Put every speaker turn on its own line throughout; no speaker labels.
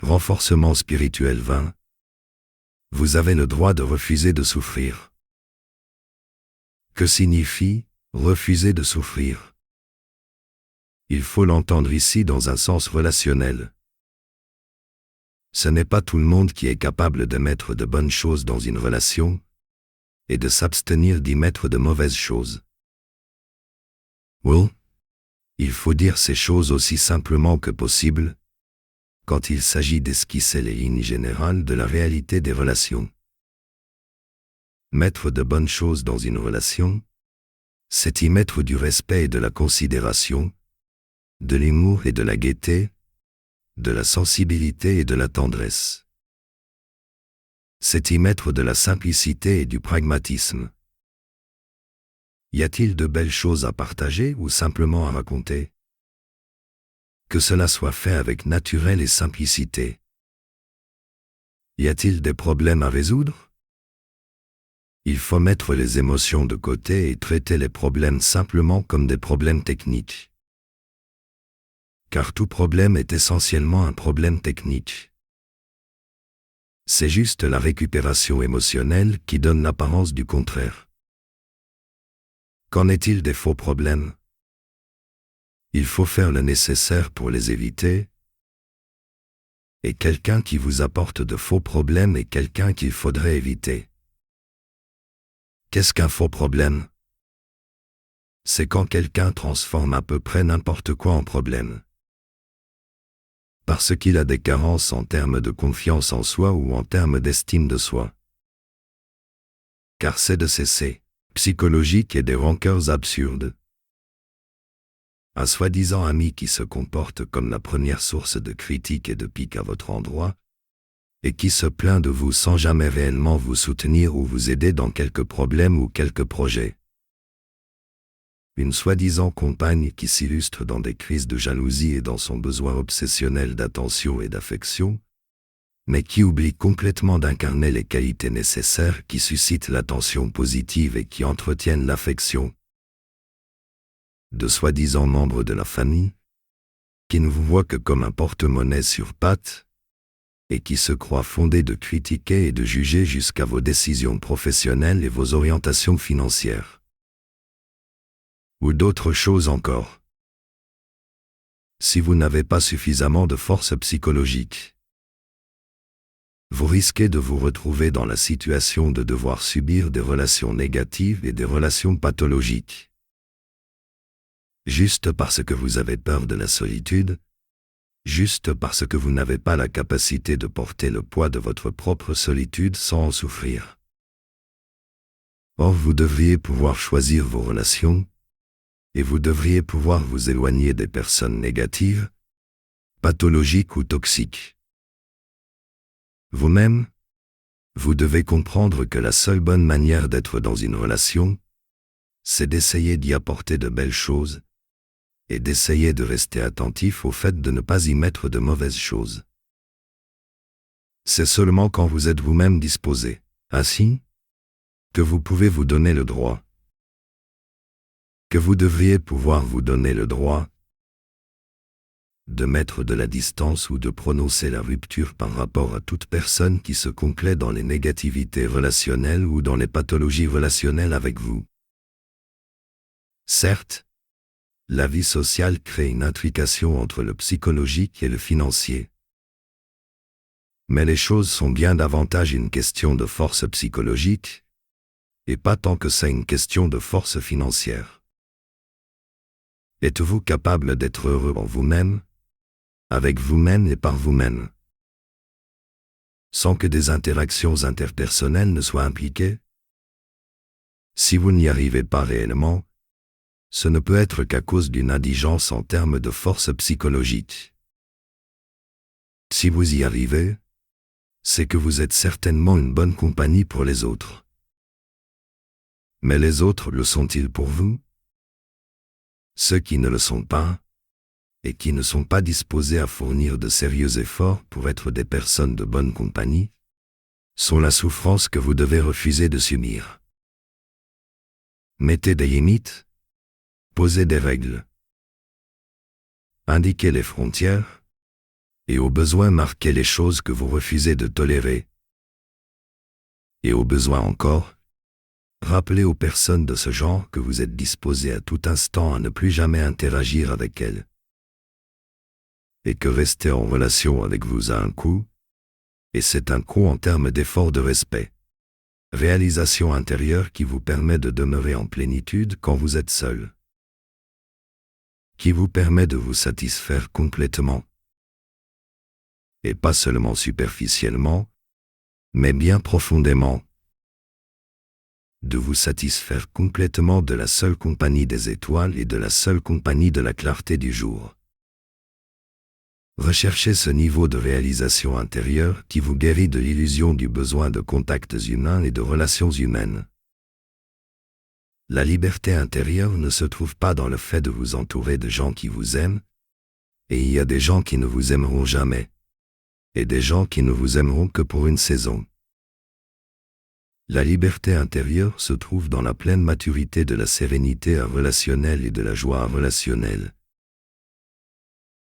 Renforcement spirituel 20. Vous avez le droit de refuser de souffrir. Que signifie refuser de souffrir? Il faut l'entendre ici dans un sens relationnel. Ce n'est pas tout le monde qui est capable de mettre de bonnes choses dans une relation et de s'abstenir d'y mettre de mauvaises choses. Oui, il faut dire ces choses aussi simplement que possible quand il s'agit d'esquisser les lignes générales de la réalité des relations. Mettre de bonnes choses dans une relation, c'est y mettre du respect et de la considération, de l'humour et de la gaieté, de la sensibilité et de la tendresse. C'est y mettre de la simplicité et du pragmatisme. Y a-t-il de belles choses à partager ou simplement à raconter? Que cela soit fait avec naturel et simplicité. Y a-t-il des problèmes à résoudre? Il faut mettre les émotions de côté et traiter les problèmes simplement comme des problèmes techniques. Car tout problème est essentiellement un problème technique. C'est juste la récupération émotionnelle qui donne l'apparence du contraire. Qu'en est-il des faux problèmes? Il faut faire le nécessaire pour les éviter. Et quelqu'un qui vous apporte de faux problèmes est quelqu'un qu'il faudrait éviter. Qu'est-ce qu'un faux problème? C'est quand quelqu'un transforme à peu près n'importe quoi en problème. Parce qu'il a des carences en termes de confiance en soi ou en termes d'estime de soi. Car c'est de ces psychologiques et des rancœurs absurdes. Un soi-disant ami qui se comporte comme la première source de critique et de pique à votre endroit, et qui se plaint de vous sans jamais réellement vous soutenir ou vous aider dans quelques problèmes ou quelques projets. Une soi-disant compagne qui s'illustre dans des crises de jalousie et dans son besoin obsessionnel d'attention et d'affection, mais qui oublie complètement d'incarner les qualités nécessaires qui suscitent l'attention positive et qui entretiennent l'affection. De soi-disant membres de la famille, qui ne vous voient que comme un porte-monnaie sur pattes, et qui se croient fondés de critiquer et de juger jusqu'à vos décisions professionnelles et vos orientations financières. Ou d'autres choses encore. Si vous n'avez pas suffisamment de force psychologique, vous risquez de vous retrouver dans la situation de devoir subir des relations négatives et des relations pathologiques. Juste parce que vous avez peur de la solitude, juste parce que vous n'avez pas la capacité de porter le poids de votre propre solitude sans en souffrir. Or, vous devriez pouvoir choisir vos relations, et vous devriez pouvoir vous éloigner des personnes négatives, pathologiques ou toxiques. Vous-même, vous devez comprendre que la seule bonne manière d'être dans une relation, c'est d'essayer d'y apporter de belles choses, et d'essayer de rester attentif au fait de ne pas y mettre de mauvaises choses. C'est seulement quand vous êtes vous-même disposé, ainsi, que vous pouvez vous donner le droit. Que vous devriez pouvoir vous donner le droit de mettre de la distance ou de prononcer la rupture par rapport à toute personne qui se complaît dans les négativités relationnelles ou dans les pathologies relationnelles avec vous. Certes, la vie sociale crée une intrication entre le psychologique et le financier. Mais les choses sont bien davantage une question de force psychologique, et pas tant que c'est une question de force financière. Êtes-vous capable d'être heureux en vous-même, avec vous-même et par vous-même, sans que des interactions interpersonnelles ne soient impliquées? Si vous n'y arrivez pas réellement, ce ne peut être qu'à cause d'une indigence en termes de force psychologique. Si vous y arrivez, c'est que vous êtes certainement une bonne compagnie pour les autres. Mais les autres le sont-ils pour vous? Ceux qui ne le sont pas, et qui ne sont pas disposés à fournir de sérieux efforts pour être des personnes de bonne compagnie, sont la souffrance que vous devez refuser de subir. Mettez des limites, posez des règles, indiquez les frontières, Et au besoin, marquez les choses que vous refusez de tolérer. Et au besoin encore, rappelez aux personnes de ce genre que vous êtes disposé à tout instant à ne plus jamais interagir avec elles. Et que rester en relation avec vous a un coût, et c'est un coût en termes d'effort de respect. Réalisation intérieure qui vous permet de demeurer en plénitude quand vous êtes seul. Qui vous permet de vous satisfaire complètement. Et pas seulement superficiellement, mais bien profondément. De vous satisfaire complètement de la seule compagnie des étoiles et de la seule compagnie de la clarté du jour. Recherchez ce niveau de réalisation intérieure qui vous guérit de l'illusion du besoin de contacts humains et de relations humaines. La liberté intérieure ne se trouve pas dans le fait de vous entourer de gens qui vous aiment, et il y a des gens qui ne vous aimeront jamais, et des gens qui ne vous aimeront que pour une saison. La liberté intérieure se trouve dans la pleine maturité de la sérénité relationnelle et de la joie relationnelle.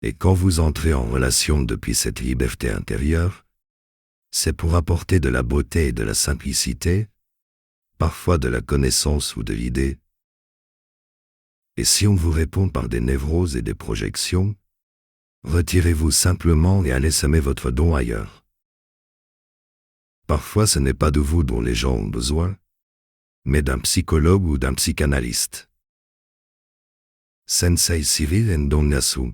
Et quand vous entrez en relation depuis cette liberté intérieure, c'est pour apporter de la beauté et de la simplicité, parfois de la connaissance ou de l'idée. Et si on vous répond par des névroses et des projections, retirez-vous simplement et allez semer votre don ailleurs. Parfois ce n'est pas de vous dont les gens ont besoin, mais d'un psychologue ou d'un psychanalyste. Sensei Cyril Ndonyasu.